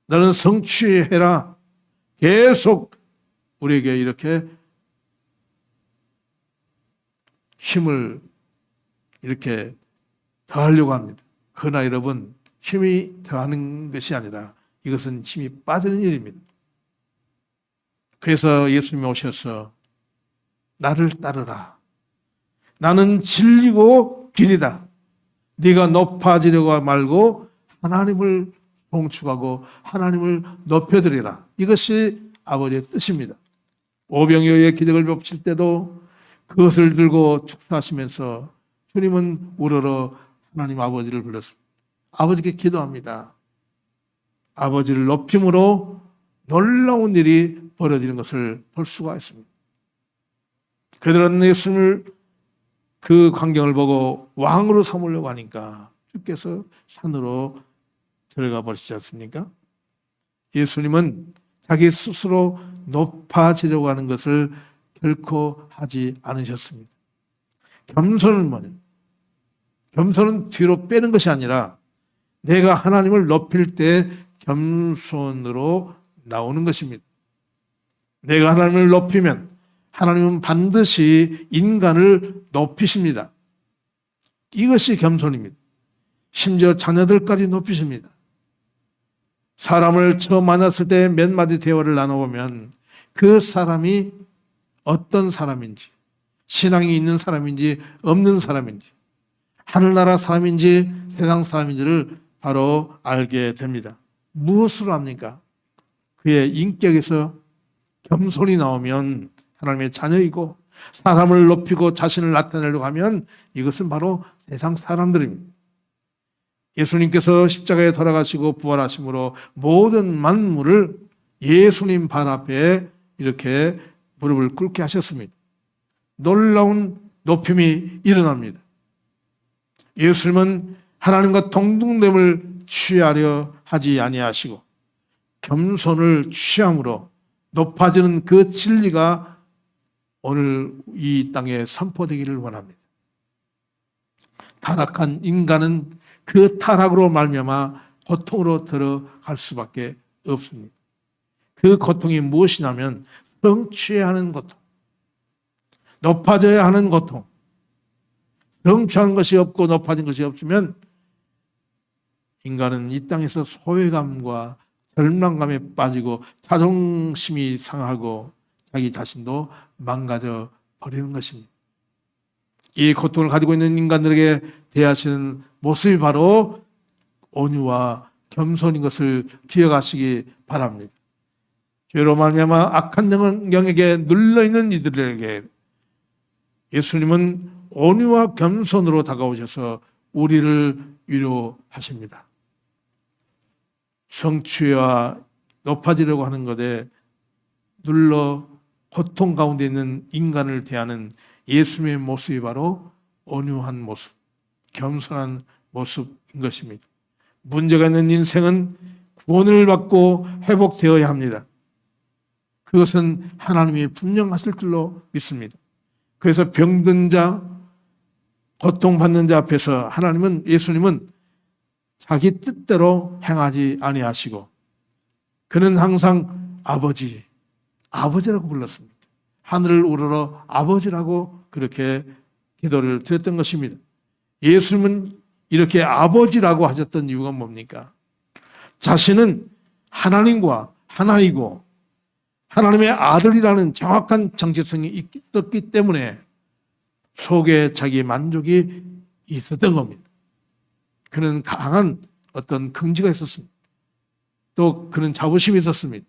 너는 성취해라. 계속 우리에게 이렇게 힘을 이렇게 더하려고 합니다. 그러나 여러분 힘이 더하는 것이 아니라 이것은 힘이 빠지는 일입니다. 그래서 예수님이 오셔서 나를 따르라. 나는 진리고 길이다. 네가 높아지려고 말고 하나님을 봉축하고 하나님을 높여드리라. 이것이 아버지의 뜻입니다. 오병이어의 기적을 펼칠 때도 그것을 들고 축사하시면서 주님은 우러러 하나님 아버지를 불렀습니다. 아버지께 기도합니다. 아버지를 높임으로 놀라운 일이 벌어지는 것을 볼 수가 있습니다. 그들은 예수님을 그 광경을 보고 왕으로 삼으려고 하니까 주께서 산으로 들어가 버리시지 않습니까? 예수님은 자기 스스로 높아지려고 하는 것을 결코 하지 않으셨습니다. 겸손은 뭐냐? 겸손은 뒤로 빼는 것이 아니라 내가 하나님을 높일 때 겸손으로 나오는 것입니다. 내가 하나님을 높이면 하나님은 반드시 인간을 높이십니다. 이것이 겸손입니다. 심지어 자녀들까지 높이십니다. 사람을 처음 만났을 때 몇 마디 대화를 나눠보면 그 사람이 어떤 사람인지, 신앙이 있는 사람인지 없는 사람인지, 하늘나라 사람인지 세상 사람인지를 바로 알게 됩니다. 무엇으로 합니까? 그의 인격에서 겸손이 나오면 하나님의 자녀이고, 사람을 높이고 자신을 나타내려고 하면 이것은 바로 세상 사람들입니다. 예수님께서 십자가에 돌아가시고 부활하심으로 모든 만물을 예수님 발 앞에 이렇게 무릎을 꿇게 하셨습니다. 놀라운 높임이 일어납니다. 예수님은 하나님과 동등됨을 취하려 하지 아니하시고 겸손을 취함으로 높아지는 그 진리가 오늘 이 땅에 선포되기를 원합니다. 타락한 인간은 그 타락으로 말미암아 고통으로 들어갈 수밖에 없습니다. 그 고통이 무엇이냐면 성취해야 하는 고통, 높아져야 하는 고통. 성취한 것이 없고 높아진 것이 없으면 인간은 이 땅에서 소외감과 절망감에 빠지고 자존심이 상하고 자기 자신도 망가져 버리는 것입니다. 이 고통을 가지고 있는 인간들에게 대하시는 모습이 바로 온유와 겸손인 것을 기억하시기 바랍니다. 죄로 말미암아 악한 영에게 눌러있는 이들에게 예수님은 온유와 겸손으로 다가오셔서 우리를 위로하십니다. 성취와 높아지려고 하는 것에 눌러 고통 가운데 있는 인간을 대하는 예수님의 모습이 바로 온유한 모습, 겸손한 모습인 것입니다. 문제가 있는 인생은 구원을 받고 회복되어야 합니다. 그것은 하나님이 분명하실 줄로 믿습니다. 그래서 병든 자, 고통받는 자 앞에서 예수님은 자기 뜻대로 행하지 아니하시고 그는 항상 아버지라고 불렀습니다. 하늘을 우러러 아버지라고 그렇게 기도를 드렸던 것입니다. 예수님은 이렇게 아버지라고 하셨던 이유가 뭡니까? 자신은 하나님과 하나이고 하나님의 아들이라는 정확한 정체성이 있었기 때문에 속에 자기의 만족이 있었던 겁니다. 그는 강한 어떤 긍지가 있었습니다. 또 그는 자부심이 있었습니다.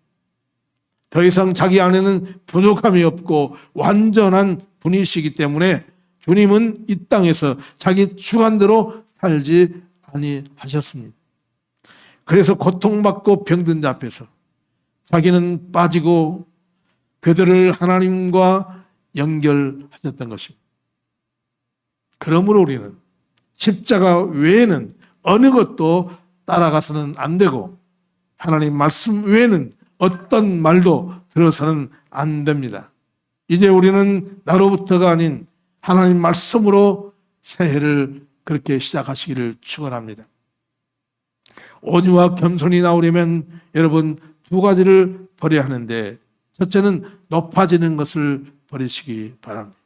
더 이상 자기 안에는 부족함이 없고 완전한 분이시기 때문에 주님은 이 땅에서 자기 주관대로 살지 아니하셨습니다. 그래서 고통받고 병든 자 앞에서 자기는 빠지고 그들을 하나님과 연결하셨던 것입니다. 그러므로 우리는 십자가 외에는 어느 것도 따라가서는 안 되고 하나님 말씀 외에는 어떤 말도 들어서는 안 됩니다. 이제 우리는 나로부터가 아닌 하나님 말씀으로 새해를 그렇게 시작하시기를 축원합니다. 온유와 겸손이 나오려면 여러분 두 가지를 버려야 하는데 첫째는 높아지는 것을 버리시기 바랍니다.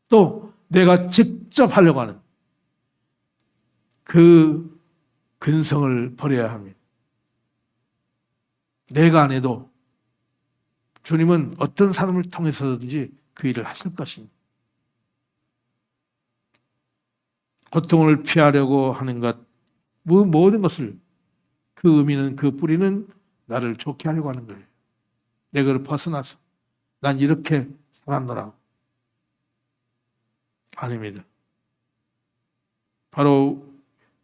또 내가 직접 하려고 하는 그 근성을 버려야 합니다. 내가 안 해도 주님은 어떤 사람을 통해서든지 그 일을 하실 것입니다. 고통을 피하려고 하는 것, 모든 것을 그 의미는 그 뿌리는 나를 좋게 하려고 하는 거예요. 내가 그걸 벗어나서 난 이렇게 살았노라고. 아닙니다. 바로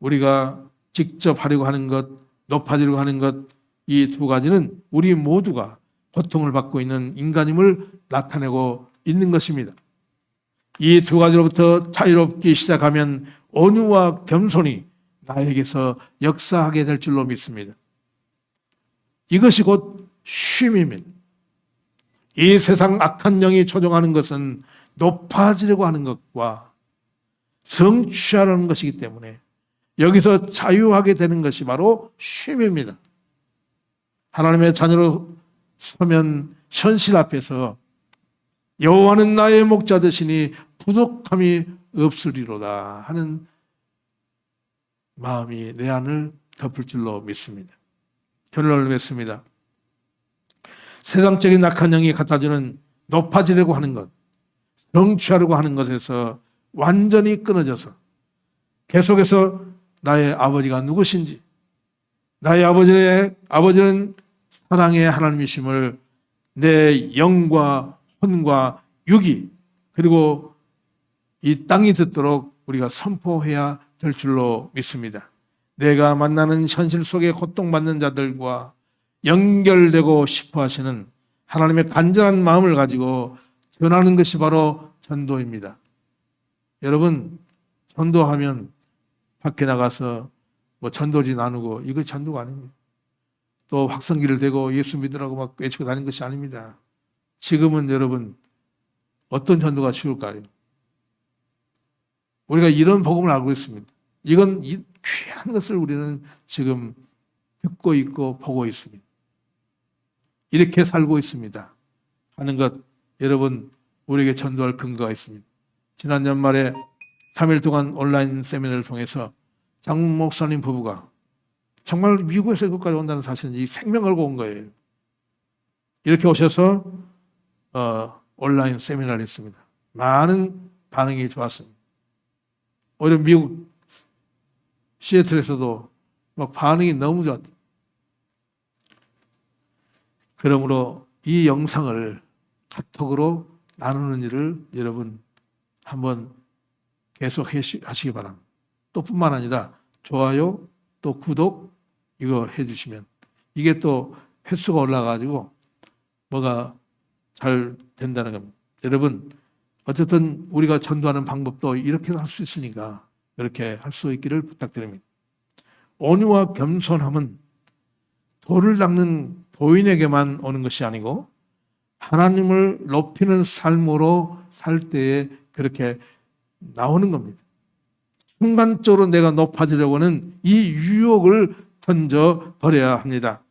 우리가 직접 하려고 하는 것, 높아지려고 하는 것, 이 두 가지는 우리 모두가 고통을 받고 있는 인간임을 나타내고 있는 것입니다. 이 두 가지로부터 자유롭게 시작하면 온유와 겸손이 나에게서 역사하게 될 줄로 믿습니다. 이것이 곧 쉼입니다. 이 세상 악한 영이 조종하는 것은 높아지려고 하는 것과 성취하려는 것이기 때문에 여기서 자유하게 되는 것이 바로 쉼입니다. 하나님의 자녀로 서면 현실 앞에서 여호와는 나의 목자 되시니 부족함이 없으리로다 하는 마음이 내 안을 덮을 줄로 믿습니다. 결론을 맺습니다. 세상적인 악한 영이 갖다주는 높아지려고 하는 것, 성취하려고 하는 것에서 완전히 끊어져서 계속해서 나의 아버지가 누구신지, 나의 아버지는 사랑의 하나님이심을 내 영과 혼과 육이 그리고 이 땅이 듣도록 우리가 선포해야 될 줄로 믿습니다. 내가 만나는 현실 속에 고통받는 자들과 연결되고 싶어 하시는 하나님의 간절한 마음을 가지고 전하는 것이 바로 전도입니다. 여러분, 전도하면 밖에 나가서 뭐 전도지 나누고 이거 전도가 아닙니다. 또 확성기를 대고 예수 믿으라고 막 외치고 다니는 것이 아닙니다. 지금은 여러분 어떤 전도가 쉬울까요? 우리가 이런 복음을 알고 있습니다. 이건 이 귀한 것을 우리는 지금 듣고 있고 보고 있습니다. 이렇게 살고 있습니다 하는 것, 여러분 우리에게 전도할 근거가 있습니다. 지난 연말에 3일 동안 온라인 세미나를 통해서 장 목사님 부부가 정말 미국에서 이것까지 온다는 사실은 이 생명 걸고 온 거예요. 이렇게 오셔서 온라인 세미나를 했습니다. 많은 반응이 좋았습니다. 오히려 미국 시애틀에서도 막 반응이 너무 좋았다. 그러므로 이 영상을 카톡으로 나누는 일을 여러분 한번 계속 하시기 바랍니다. 또 뿐만 아니라 좋아요, 또 구독 이거 해주시면 이게 또 횟수가 올라가지고 뭐가 잘 된다는 겁니다. 여러분 어쨌든 우리가 전도하는 방법도 이렇게도 할 수 있으니까 이렇게 할 수 있기를 부탁드립니다. 온유와 겸손함은 돌을 닦는 도인에게만 오는 것이 아니고 하나님을 높이는 삶으로 살 때에 그렇게 나오는 겁니다. 순간적으로 내가 높아지려고 하는 이 유혹을 던져 버려야 합니다.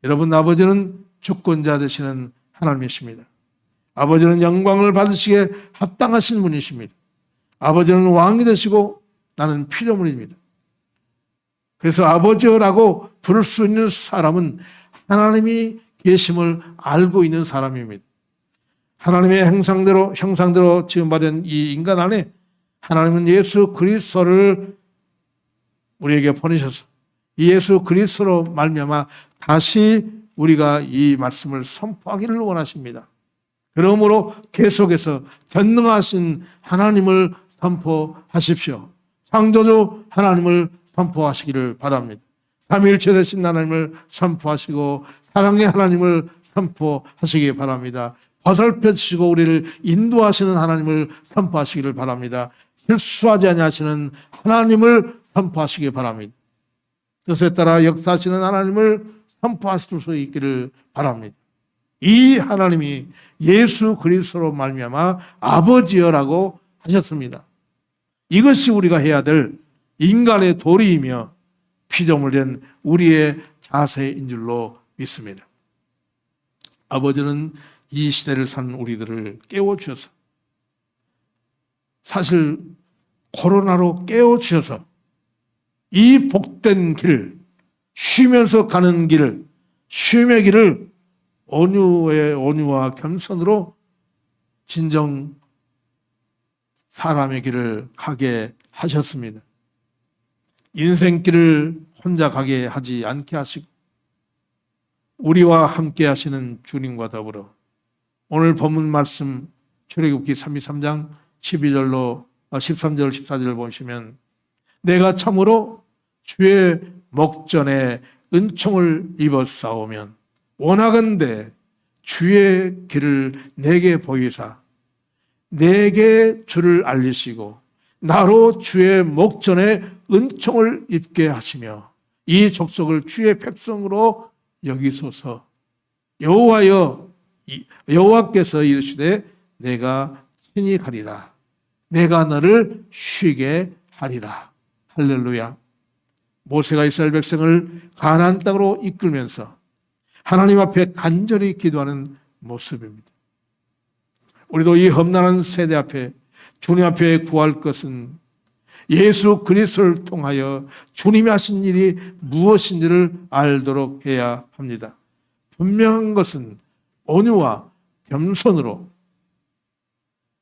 여러분, 아버지는 주권자 되시는 하나님이십니다. 아버지는 영광을 받으시기에 합당하신 분이십니다. 아버지는 왕이 되시고 나는 피조물입니다. 그래서 아버지라고 부를 수 있는 사람은 하나님이 계심을 알고 있는 사람입니다. 하나님의 형상대로 지음받은 이 인간 안에 하나님은 예수 그리스도를 우리에게 보내셔서 이 예수 그리스도로 말미암아 다시 우리가 이 말씀을 선포하기를 원하십니다. 그러므로 계속해서 전능하신 하나님을 선포하십시오. 창조주 하나님을 선포하시기를 바랍니다. 삼위일체 되신 하나님을 선포하시고 사랑의 하나님을 선포하시기 바랍니다. 보살펴주시고 우리를 인도하시는 하나님을 선포하시기를 바랍니다. 실수하지 아니하시는 하나님을 선포하시기 바랍니다. 뜻에 따라 역사하시는 하나님을 선포하실 수 있기를 바랍니다. 이 하나님이 예수 그리스도로 말미암아 아버지여라고 하셨습니다. 이것이 우리가 해야 될 인간의 도리이며 피조물된 우리의 자세인 줄로 믿습니다. 아버지는 이 시대를 사는 우리들을 깨워주셔서 사실 코로나로 깨워주셔서 이 복된 길, 쉬면서 가는 길, 쉼의 길을 온유와 겸손으로 진정 사람의 길을 가게 하셨습니다. 인생길을 혼자 가게 하지 않게 하시고 우리와 함께 하시는 주님과 더불어 오늘 본문 말씀 출애굽기 33장 12절로 13절 14절을 보시면 내가 참으로 주의 목전에 은총을 입어 싸우면 원하건대 주의 길을 내게 보이사 내게 주를 알리시고 나로 주의 목전에 은총을 입게 하시며 이 족속을 주의 백성으로 여기소서. 여호와께서 이르시되 내가 친히 가리라. 내가 너를 쉬게 하리라. 할렐루야. 모세가 이스라엘 백성을 가나안 땅으로 이끌면서 하나님 앞에 간절히 기도하는 모습입니다. 우리도 이 험난한 세대 앞에 주님 앞에 구할 것은 예수 그리스도를 통하여 주님이 하신 일이 무엇인지를 알도록 해야 합니다. 분명한 것은 온유와 겸손으로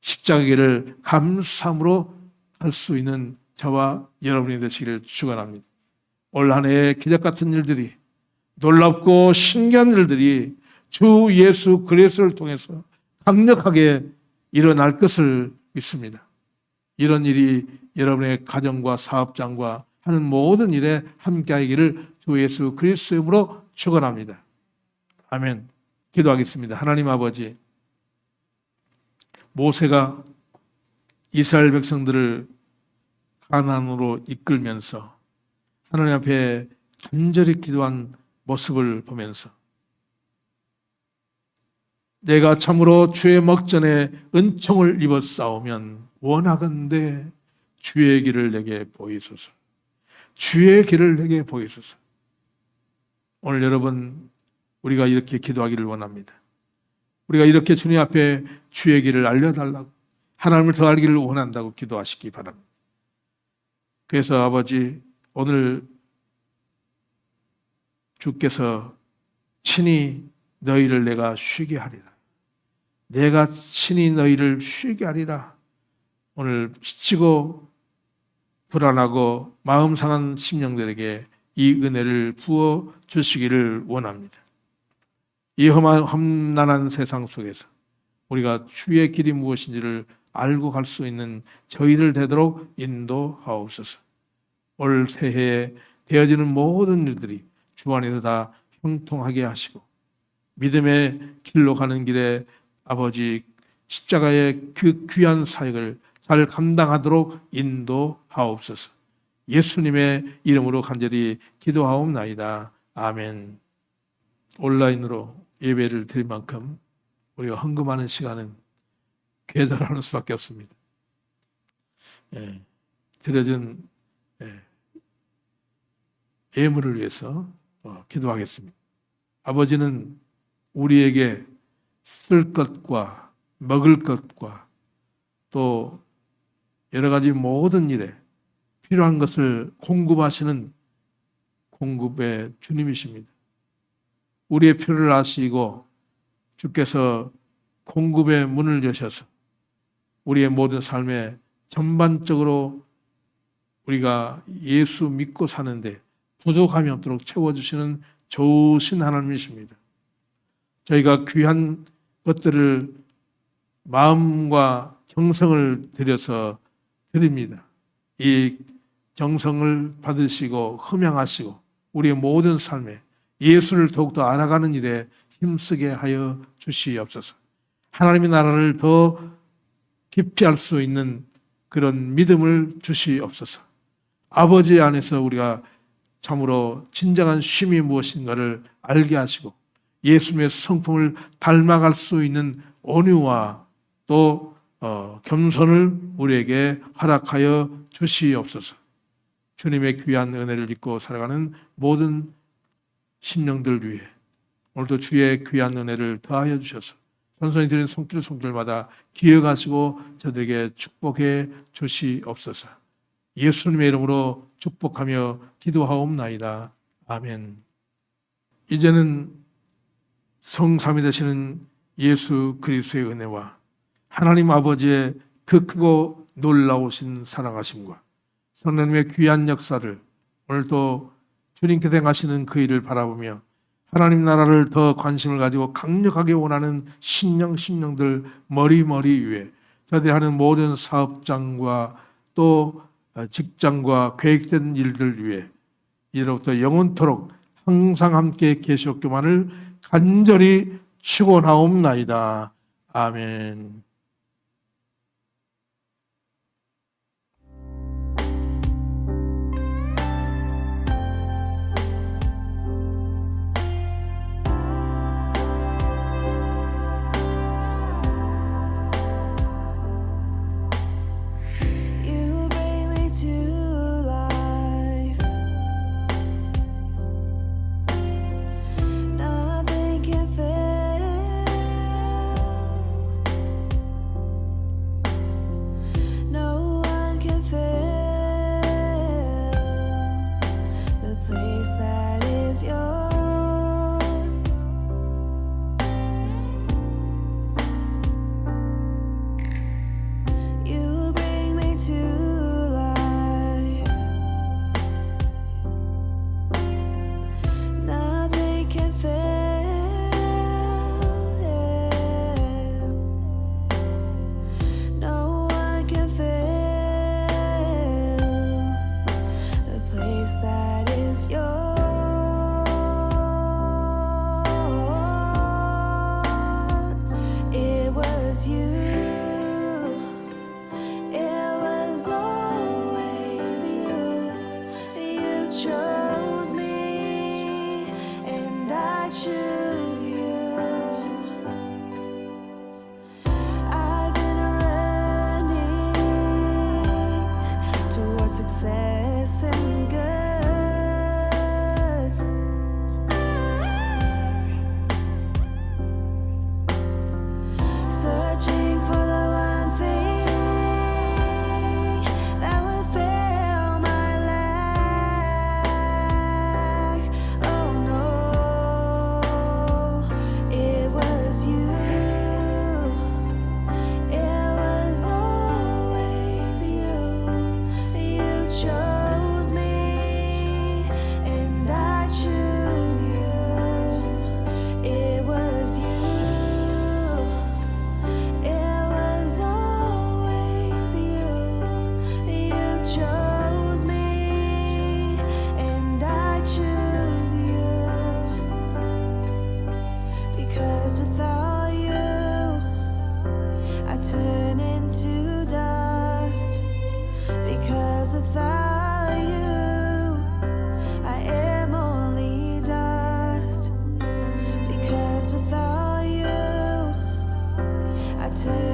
십자가의 길을 감사함으로 할 수 있는 저와 여러분이 되시기를 축원합니다. 올 한 해의 기적 같은 일들이, 놀랍고 신기한 일들이 주 예수 그리스도를 통해서 강력하게 일어날 것을 믿습니다. 이런 일이 여러분의 가정과 사업장과 하는 모든 일에 함께하기를 주 예수 그리스도의 이름으로 축원합니다. 아멘. 기도하겠습니다. 하나님 아버지, 모세가 이스라엘 백성들을 가나안으로 이끌면서 하나님 앞에 간절히 기도한 모습을 보면서 내가 참으로 주의 먹전에 은총을 입어 싸우면 원하건대 주의 길을 내게 보이소서. 주의 길을 내게 보이소서. 오늘 여러분, 우리가 이렇게 기도하기를 원합니다. 우리가 이렇게 주님 앞에 주의 길을 알려달라고, 하나님을 더 알기를 원한다고 기도하시기 바랍니다. 그래서 아버지, 오늘 주께서 친히 너희를 내가 쉬게 하리라. 내가 친히 너희를 쉬게 하리라. 오늘 지치고 불안하고 마음 상한 심령들에게 이 은혜를 부어 주시기를 원합니다. 이 험난한 세상 속에서 우리가 주의 길이 무엇인지를 알고 갈 수 있는 저희들 되도록 인도하옵소서. 올 새해에 되어지는 모든 일들이 주 안에서 다 형통하게 하시고 믿음의 길로 가는 길에 아버지 십자가의 그 귀한 사역을 잘 감당하도록 인도하옵소서. 예수님의 이름으로 간절히 기도하옵나이다. 아멘. 온라인으로 예배를 드릴 만큼 우리가 헌금하는 시간은 괴달하는 수밖에 없습니다. 드려진 예물을 위해서 기도하겠습니다. 아버지는 우리에게 쓸 것과 먹을 것과 또 여러 가지 모든 일에 필요한 것을 공급하시는 공급의 주님이십니다. 우리의 필요를 아시고 주께서 공급의 문을 여셔서 우리의 모든 삶에 전반적으로 우리가 예수 믿고 사는데 부족함이 없도록 채워주시는 좋으신 하나님이십니다. 저희가 귀한 것들을 마음과 정성을 들여서 드립니다. 이 정성을 받으시고 흠양하시고 우리의 모든 삶에 예수를 더욱더 알아가는 일에 힘쓰게 하여 주시옵소서. 하나님의 나라를 더 깊이 알 수 있는 그런 믿음을 주시옵소서. 아버지 안에서 우리가 참으로 진정한 쉼이 무엇인가를 알게 하시고 예수님의 성품을 닮아갈 수 있는 온유와 또 겸손을 우리에게 허락하여 주시옵소서. 주님의 귀한 은혜를 입고 살아가는 모든 심령들 위해 오늘도 주의 귀한 은혜를 더하여 주셔서 선선히 드린 손길마다 기억하시고 저들에게 축복해 주시옵소서. 예수님의 이름으로 축복하며 기도하옵나이다. 아멘. 이제는 성삼위 되시는 예수 그리스도의 은혜와 하나님 아버지의 그 크고 놀라우신 사랑하심과 성령님의 귀한 역사를 오늘도 주님께서 행하시는 그 일을 바라보며 하나님 나라를 더 관심을 가지고 강력하게 원하는 심령들 머리 위에 저들이 하는 모든 사업장과 또 직장과 계획된 일들 위해 이로부터 영원토록 항상 함께 계시옵기만을 간절히 축원하옵나이다. 아멘. You bring me to life. Nothing can fail. 새